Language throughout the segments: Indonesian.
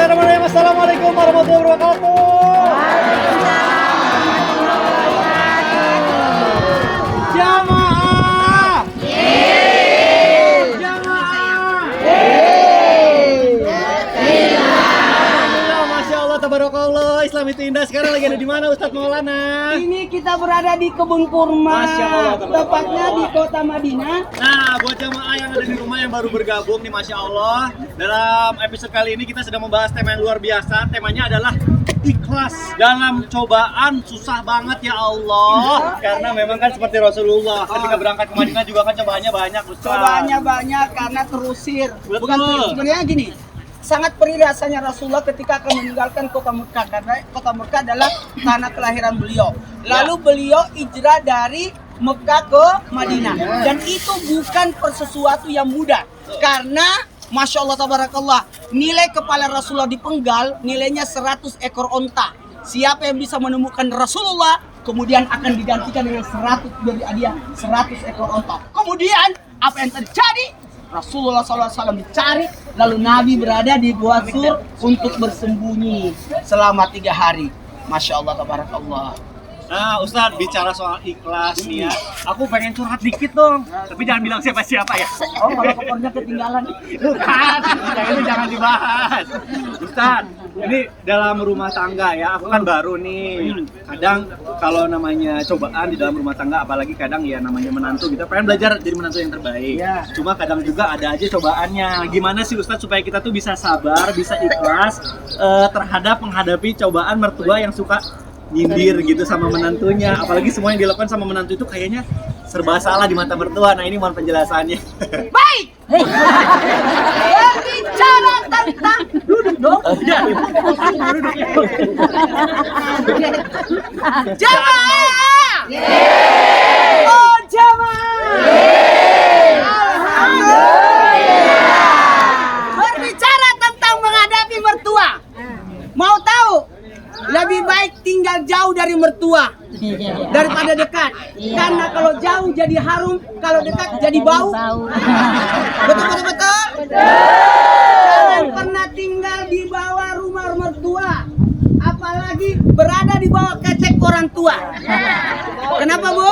Bismillahirrahmanirrahim. Assalamualaikum warahmatullahi wabarakatuh. Jamaah. Jamaah. Alhamdulillah, Masya Allah, tabarakallah. Islam itu indah. Sekarang lagi ada di mana Ustadz Maulana? Ini kita berada di kebun kurma, Masya Allah, tepatnya di kota Madinah. Nah, buat jamaah yang ada di rumah yang baru bergabung nih, Masya Allah, dalam episode kali ini kita sedang membahas tema yang luar biasa. Temanya adalah ikhlas dalam cobaan. Susah banget ya Allah, karena memang kan seperti Rasulullah ketika berangkat ke Madinah juga kan cobaannya banyak, Ustaz. Cobaannya banyak karena terusir. Betul. Bukan sebenarnya gini. Sangat perih rasanya Rasulullah ketika akan meninggalkan kota Mekah, karena kota Mekah adalah tanah kelahiran beliau. Lalu beliau hijrah dari Mekah ke Madinah, dan itu bukan sesuatu yang mudah, karena Masya Allah tabarakallah, nilai kepala Rasulullah dipenggal nilainya 100 ekor onta. Siapa yang bisa menemukan Rasulullah kemudian akan digantikan dengan 100 dari hadiah 100 ekor onta. Kemudian apa yang terjadi? Rasulullah SAW dicari, lalu Nabi berada di Gua Sur untuk bersembunyi selama 3 hari. Masya Allah tabarakallah. Nah, Ustadz, bicara soal ikhlas nih ya, aku pengen curhat dikit dong, tapi jangan bilang siapa-siapa ya. Oh, kalau kopernya ketinggalan. Bukan, yang itu jangan dibahas. Ustadz, ini dalam rumah tangga ya, aku kan baru nih. Kadang kalau namanya cobaan di dalam rumah tangga, apalagi kadang ya namanya menantu, kita pengen belajar jadi menantu yang terbaik. Ya. Cuma kadang juga ada aja cobaannya. Gimana sih Ustadz supaya kita tuh bisa sabar, bisa ikhlas terhadap menghadapi cobaan mertua yang suka nyindir gitu sama menantunya, apalagi semua yang dilakukan sama menantu itu kayaknya serba salah di mata mertua. Nah, ini mohon penjelasannya. Baik. Berbicara tentang duduk dong. Jamaah. Oh jamaah. Alhamdulillah. Berbicara tentang menghadapi mertua. Mau tahu? Lebih baik tinggal jauh dari mertua daripada dekat. Karena kalau jauh jadi harum, kalau dekat jadi bau. Betul. Jangan pernah tinggal di bawah rumah mertua, apalagi berada di bawah kecek orang tua. Kenapa, Bu?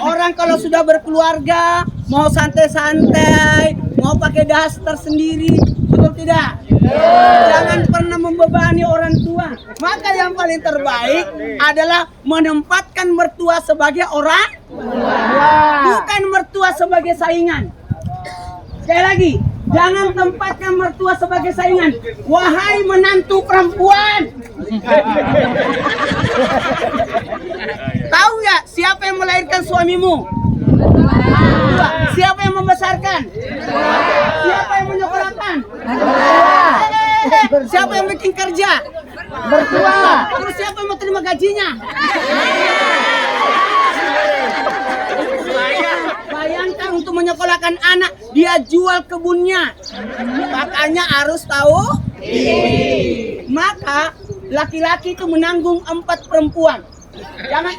Orang kalau sudah berkeluarga, mau santai-santai, mau pakai daster sendiri, betul tidak? Jangan pernah membebani orang tua. Maka yang paling terbaik adalah menempatkan mertua sebagai orang tua, bukan mertua sebagai saingan. Sekali lagi, jangan tempatkan mertua sebagai saingan. Wahai menantu perempuan, tahu nggak siapa yang melahirkan suamimu? Siapa yang membesarkan? Siapa yang menyekolahkan? Siapa yang bikin kerja? Mertua. Terus siapa yang mau terima gajinya? Bayangkan untuk menyekolahkan anak, dia jual kebunnya. Makanya harus tahu. Maka laki-laki itu menanggung 4 perempuan. Jangan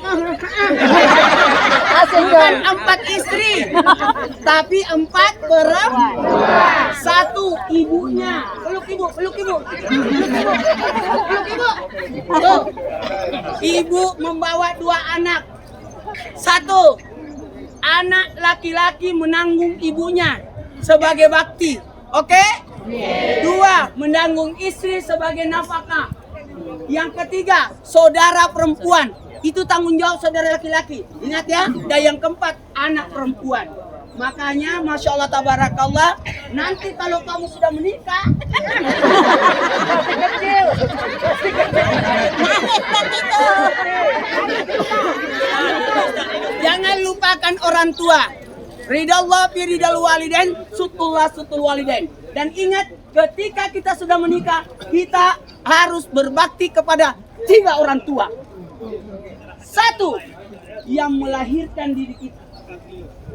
bukan 4 istri, tapi 4 perempuan. 1 ibunya. Peluk ibu. Tuh. Ibu membawa 2 anak. 1 anak laki-laki menanggung ibunya sebagai bakti. Oke? 2 menanggung istri sebagai nafkah. Yang ketiga, saudara perempuan. Itu tanggung jawab saudara laki-laki. Ingat ya. Dan yang keempat, anak perempuan. Makanya Masya Allah tabarakallah, nanti kalau kamu sudah menikah kecil. Jangan lupakan orang tua. Ridallah fi ridal walidain, sutullah sutul walidain. Dan ingat, ketika kita sudah menikah, kita harus berbakti kepada 3 orang tua. 1, yang melahirkan diri kita.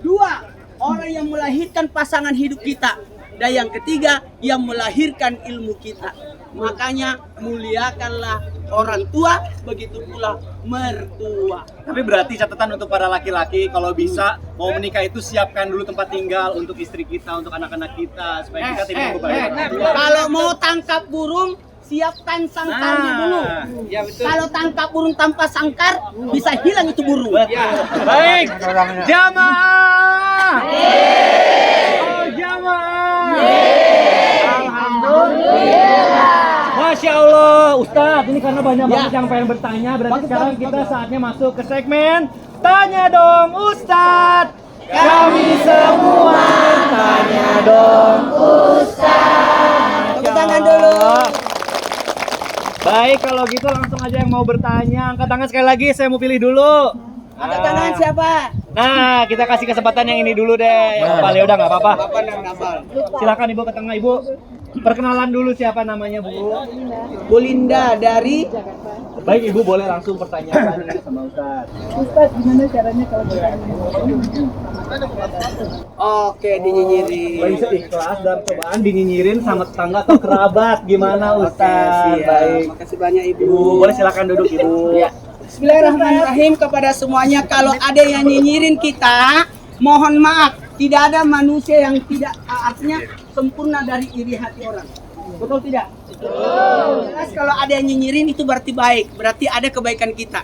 2, orang yang melahirkan pasangan hidup kita. Dan yang ketiga, yang melahirkan ilmu kita. Makanya muliakanlah orang tua, begitu pula mertua. Tapi berarti catatan untuk para laki-laki, kalau bisa mau menikah itu siapkan dulu tempat tinggal untuk istri kita, untuk anak-anak kita, supaya kita tidak membebani orang tua. Kalau mau tangkap burung, siapkan sangkarnya dulu. Ya, betul. Kalau tangkap burung tanpa sangkar, bisa hilang itu burung. Baik, jamaah. Oh, jamaah. Alhamdulillah. Masya Allah, Ustadz, ini karena banyak banget yang pengen bertanya, berarti sekarang kita saatnya masuk ke segmen Tanya Dong Ustadz. Kami semua tanya dong Ustadz. Tepuk tangan dulu. Baik, kalau gitu langsung aja yang mau bertanya, angkat tangan sekali lagi, saya mau pilih dulu. Angkat tangan siapa? Nah, kita kasih kesempatan yang ini dulu deh. Yang kepala ya udah nggak apa-apa. Bapak dan Nafal. Silakan Ibu ke tengah, Ibu. Perkenalan dulu siapa namanya, Bu? Bu Linda dari Baik, Ibu boleh langsung pertanyaan sama Ustaz. Ustadz, gimana caranya kalau bertanya? Oke, dinyinyirin. Bisa ikhlas dalam cobaan dinyinyirin sama tetangga atau kerabat. Gimana Ustaz? Siap. Baik. Makasih banyak Ibu. Ibu, boleh silakan duduk, Ibu. Ya. Bismillahirrahmanirrahim kepada semuanya. Kalau ada yang nyinyirin kita, mohon maaf. Tidak ada manusia yang tidak artinya sempurna dari iri hati orang. Betul tidak? Betul. Jelas kalau ada yang nyinyirin itu berarti baik, berarti ada kebaikan kita.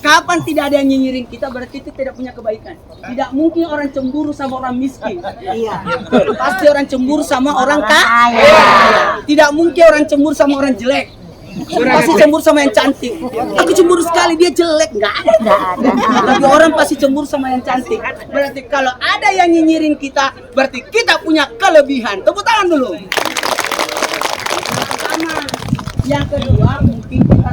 Kapan tidak ada yang nyinyirin kita berarti itu tidak punya kebaikan. Tidak mungkin orang cemburu sama orang miskin. Iya. Pasti orang cemburu sama orang kaya. Tidak mungkin orang cemburu sama orang jelek. Pasti cemburu sama yang cantik. Aku cemburu sekali dia jelek, nggak ada. Tapi orang pasti cemburu sama yang cantik. Berarti kalau ada yang nyinyirin kita, berarti kita punya kelebihan. Tepuk tangan dulu. Pertama, yang kedua mungkin kita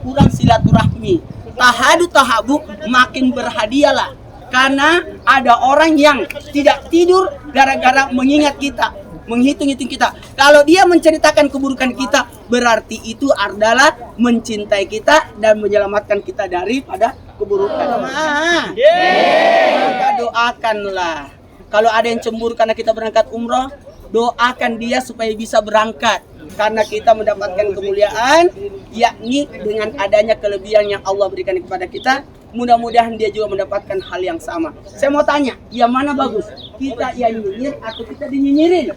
kurang silaturahmi. Tahadu tahabu, makin berhadiahlah. Karena ada orang yang tidak tidur gara-gara mengingat kita, menghitung-hitung kita. Kalau dia menceritakan keburukan kita, berarti itu adalah mencintai kita dan menyelamatkan kita daripada keburukan. Maka doakanlah. Kalau ada yang cemburu karena kita berangkat umroh, doakan dia supaya bisa berangkat. Karena kita mendapatkan kemuliaan, yakni dengan adanya kelebihan yang Allah berikan kepada kita. Mudah-mudahan dia juga mendapatkan hal yang sama. Saya mau tanya, yang mana bagus? Kita yang nyinyir atau kita dinyinyirin?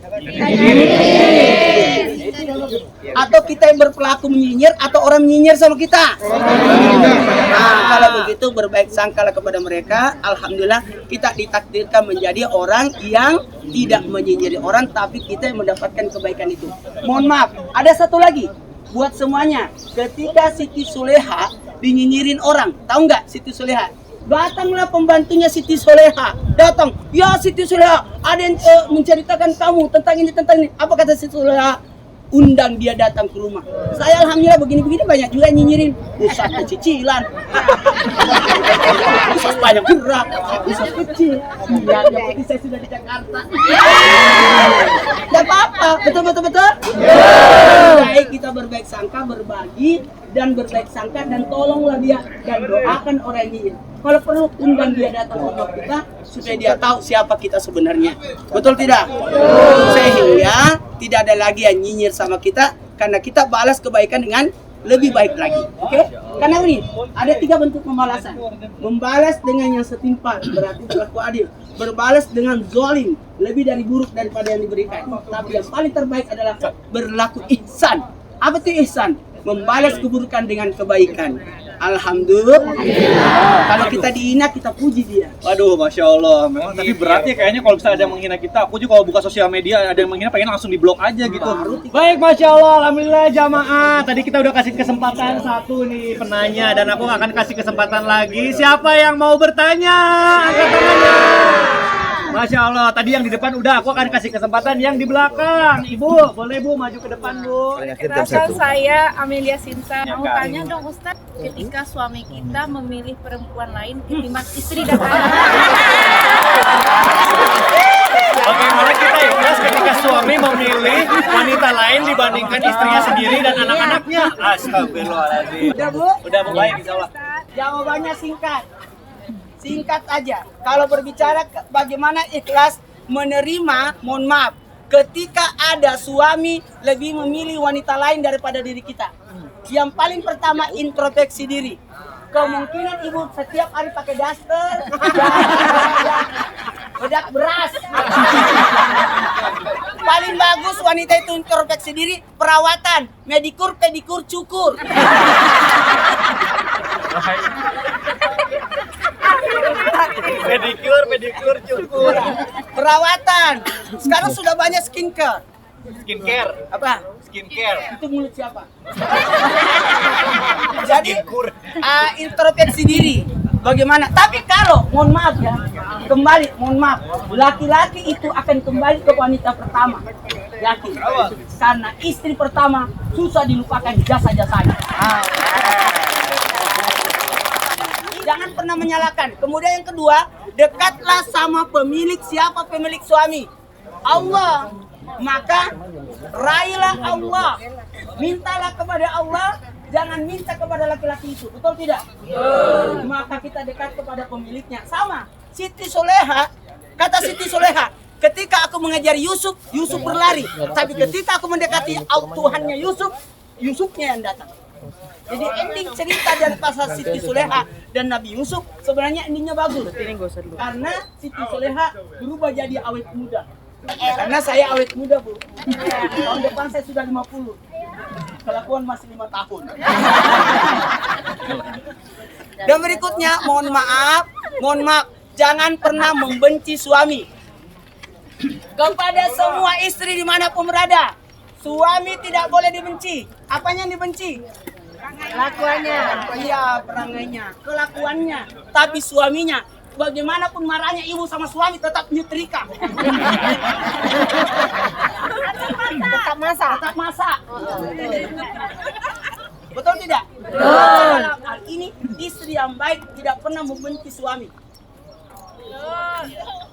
Atau kita yang berpelaku menyinyir atau orang menyinyir sama kita? Nah, kalau begitu berbaik sangkalah kepada mereka. Alhamdulillah kita ditakdirkan menjadi orang yang tidak menyinyiri orang, tapi kita yang mendapatkan kebaikan itu. Mohon maaf, ada satu lagi buat semuanya. Ketika Siti Soleha dinyinyirin orang, tahu nggak Siti Soleha? Datanglah pembantunya Siti Soleha, datang, ya Siti Soleha, ada yang menceritakan kamu tentang ini tentang ini. Apa kata Siti Soleha? Undang dia datang ke rumah. Saya alhamdulillah begini-begini banyak juga yang nyinyirin. Usah kecicilan, usah banyak gerak, usah kecil. Iya, yang penting saya sudah di Jakarta. Tidak apa-apa, betul. Baik kita berbaik sangka, berbagi dan berbaik sangka dan tolonglah dia dan doakan orang ini. Kalau perlu undang dia datang ke rumah kita supaya dia tahu siapa kita sebenarnya. Betul tidak? Sehingga tidak ada lagi yang nyinyir sama kita karena kita balas kebaikan dengan lebih baik lagi. Oke? Karena ini ada 3 bentuk pembalasan. Membalas dengan yang setimpal berarti berlaku adil. Berbalas dengan zolim lebih dari buruk daripada yang diberikan. Tapi yang paling terbaik adalah berlaku ihsan. Apa itu ihsan? Membalas keburukan dengan kebaikan. Alhamdulillah. Kalau kita dihina kita puji dia. Waduh, Masya Allah. Memang tapi berat ya kayaknya kalau misalnya ada yang menghina kita. Aku juga kalau buka sosial media ada yang menghina pengen langsung diblok aja gitu. Baik, Masya Allah. Alhamdulillah jamaah. Tadi kita udah kasih kesempatan satu nih penanya. Dan aku akan kasih kesempatan lagi. Siapa yang mau bertanya? Angkat tangannya. Masya Allah, tadi yang di depan udah, aku akan kasih kesempatan yang di belakang. Ibu, boleh Bu maju ke depan Bu. Perkenalkan saya Amelia Sinta. Mau tanya dong Ustadz, ketika suami kita memilih perempuan lain ketimbang istri dan anak. Bagaimana kita ikhlas ketika suami memilih wanita lain dibandingkan istrinya sendiri dan anak-anaknya? Astagfirullahaladzim. Udah Bu? Udah Bu, baik insya Allah. Jawabannya singkat. Singkat aja. Kalau berbicara bagaimana ikhlas menerima, mohon maaf, ketika ada suami lebih memilih wanita lain daripada diri kita. Yang paling pertama introspeksi diri. Kemungkinan ibu setiap hari pakai daster, bedak beras. Paling bagus wanita itu introspeksi diri, perawatan, medikur, pedikur, cukur. Pedikur, cukur. Perawatan. Sekarang sudah banyak skincare. Skincare. Apa? Skincare. Itu mulut siapa? Jadi Skincare. introspeksi diri. Bagaimana? Tapi kalau mohon maaf ya, mohon maaf, laki-laki itu akan kembali ke wanita pertama. Yakin? Karena istri pertama susah dilupakan jasa-jasanya. Jangan pernah menyalahkan. Kemudian yang kedua, dekatlah sama pemilik. Siapa pemilik suami? Allah. Maka raihlah Allah. Mintalah kepada Allah, jangan minta kepada laki-laki itu. Betul tidak? Maka kita dekat kepada pemiliknya. Sama Siti Soleha, kata Siti Soleha, ketika aku mengajar Yusuf, Yusuf berlari. Tapi ketika aku mendekati Tuhannya Yusuf, Yusufnya yang datang. Jadi ending cerita dari pasal Siti Soleha dan Nabi Yusuf sebenarnya endingnya bagus. Karena Siti Soleha berubah jadi awet muda. Karena saya awet muda, Bu. Tahun depan saya sudah 50. Kelakuan masih 5 tahun. Dan berikutnya, mohon maaf, jangan pernah membenci suami. Kepada semua istri dimanapun berada, suami tidak boleh dibenci. Apanya yang dibenci? Kelakuannya. Iya, perangainya, kelakuannya. Tapi suaminya, bagaimanapun marahnya ibu sama suami tetap nyetrika. Tetap masak. Betul tidak? Dalam hal ini istri yang baik tidak pernah membenci suami.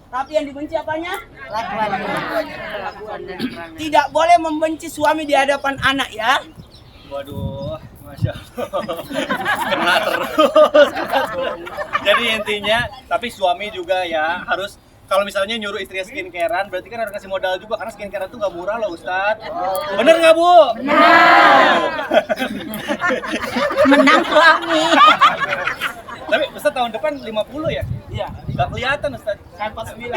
Tapi yang dibenci apanya? Kelakuannya. Tidak boleh membenci suami di hadapan anak ya. Waduh, Masya Allah. Kena terus. Jadi intinya, tapi suami juga ya harus, kalau misalnya nyuruh istrinya skincarean, berarti kan harus kasih modal juga, karena skincarean tuh nggak murah loh Ustadz. Bener nggak Bu? Benar. Menang suami. Tapi Ustadz tahun depan 50 ya? Iya. Nggak kelihatan Ustadz. Saya 49.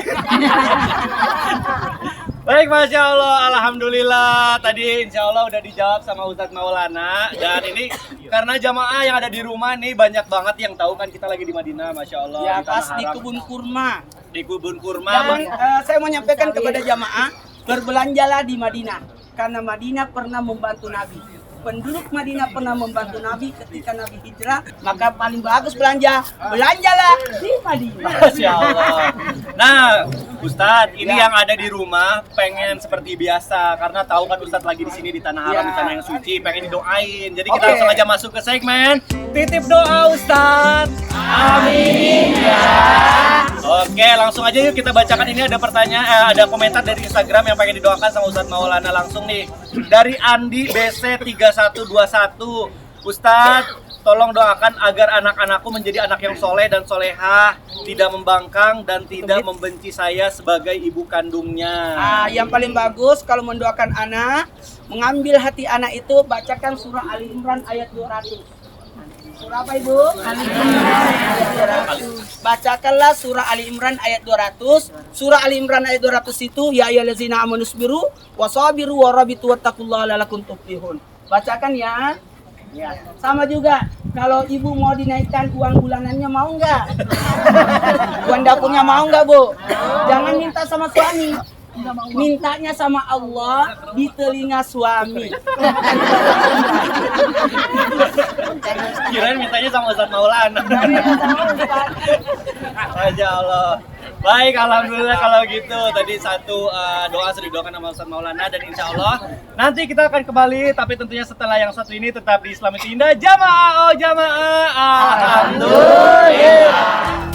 Baik, Masya Allah, Alhamdulillah. Tadi insya Allah udah dijawab sama Ustadz Maulana. Dan ini karena jamaah yang ada di rumah nih banyak banget yang tahu kan kita lagi di Madinah, Masya Allah. Ya, di Tanah pas di Haram. kebun kurma. Di kebun kurma. Dan saya mau nyampaikan kepada jamaah, berbelanjalah di Madinah. Karena Madinah pernah membantu Nabi. Penduduk Madinah pernah membantu Nabi ketika Nabi hijrah. Maka paling bagus belanjalah di Madinah. Masya Allah. Nah, Ustadz, ini yang ada di rumah pengen seperti biasa karena tahu kan Ustadz lagi di sini di Tanah Haram, di tanah yang suci, pengen didoain. Jadi kita langsung aja masuk ke segmen titip doa Ustadz. Amin ya. Oke, langsung aja yuk kita bacakan. Ini ada pertanyaan, ada komentar dari Instagram yang pengen didoakan sama Ustadz Maulana langsung nih. Dari Andi BC 3121. Ustadz, tolong doakan agar anak-anakku menjadi anak yang soleh dan solehah, tidak membangkang dan tidak membenci saya sebagai ibu kandungnya. Yang paling bagus kalau mendoakan anak, mengambil hati anak itu, bacakan surah Ali Imran ayat 200. Surah apa Ibu? Ali Imran ayat 200. Bacakanlah surah Ali Imran ayat 200. Surah Ali Imran ayat 200 itu, ya ayyuhallazina amanu sabiru wasabiru warabitu wattaqullaha la'allakum tuflihun. Bacakan ya. Ya, sama juga kalau ibu mau dinaikkan uang bulanannya mau nggak? Uang dapurnya mau nggak Bu? Jangan minta sama suami, mintanya sama Allah di telinga suami. Kirain mintanya sama Ustadz Maulana. Masya Allah. Baik, Alhamdulillah kalau gitu. Tadi satu doa sudah didoakan sama Ustadz Maulana. Dan insya Allah nanti kita akan kembali. Tapi tentunya setelah yang satu ini tetap di Islam itu Indah. Jamaah, oh jamaah. Alhamdulillah.